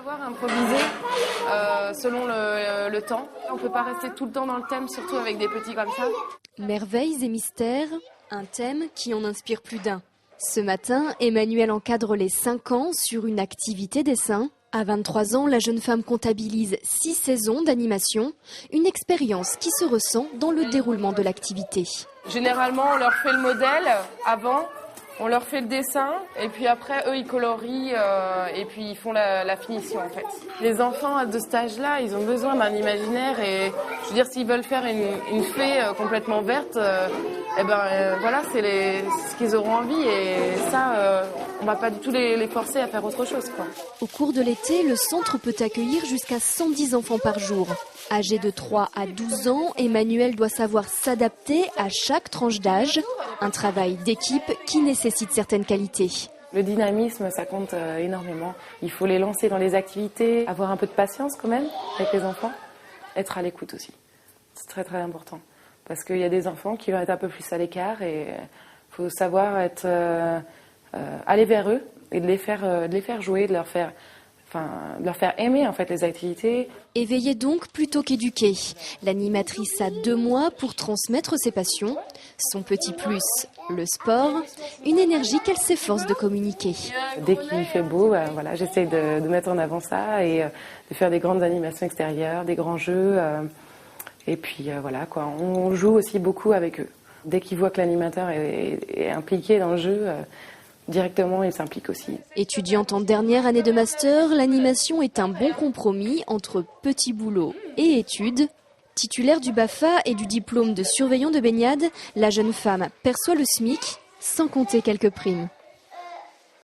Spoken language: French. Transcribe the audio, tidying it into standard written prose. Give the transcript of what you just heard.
savoir improviser selon le temps. On ne peut pas rester tout le temps dans le thème, surtout avec des petits comme ça. Merveilles et mystères, un thème qui en inspire plus d'un. Ce matin, Emmanuelle encadre les 5 ans sur une activité dessin. À 23 ans, la jeune femme comptabilise 6 saisons d'animation, une expérience qui se ressent dans le déroulement de l'activité. Généralement, on leur fait le modèle avant, on leur fait le dessin, et puis après, eux, ils colorient, et puis ils font la finition, en fait. Les enfants de cet âge-là, ils ont besoin d'un imaginaire, et je veux dire, s'ils veulent faire une fée complètement verte, voilà, c'est ce qu'ils auront envie, et ça, on va pas du tout les forcer à faire autre chose, quoi. Au cours de l'été, le centre peut accueillir jusqu'à 110 enfants par jour. Âgé de 3 à 12 ans, Emmanuelle doit savoir s'adapter à chaque tranche d'âge. Un travail d'équipe qui nécessite certaines qualités. Le dynamisme, ça compte énormément. Il faut les lancer dans les activités, avoir un peu de patience quand même avec les enfants, être à l'écoute aussi. C'est très très important. Parce qu'il y a des enfants qui vont être un peu plus à l'écart et il faut savoir aller vers eux et de les faire jouer, de leur faire aimer en fait les activités. Éveiller donc plutôt qu'éduquer. L'animatrice a 2 mois pour transmettre ses passions. Son petit plus, le sport, une énergie qu'elle s'efforce de communiquer. Dès qu'il fait beau, voilà, j'essaie de mettre en avant ça et de faire des grandes animations extérieures, des grands jeux. Et puis voilà, quoi. On joue aussi beaucoup avec eux. Dès qu'ils voient que l'animateur est impliqué dans le jeu, directement, il s'implique aussi. Étudiante en dernière année de master, l'animation est un bon compromis entre petit boulot et études. Titulaire du BAFA et du diplôme de surveillant de baignade, la jeune femme perçoit le SMIC, sans compter quelques primes.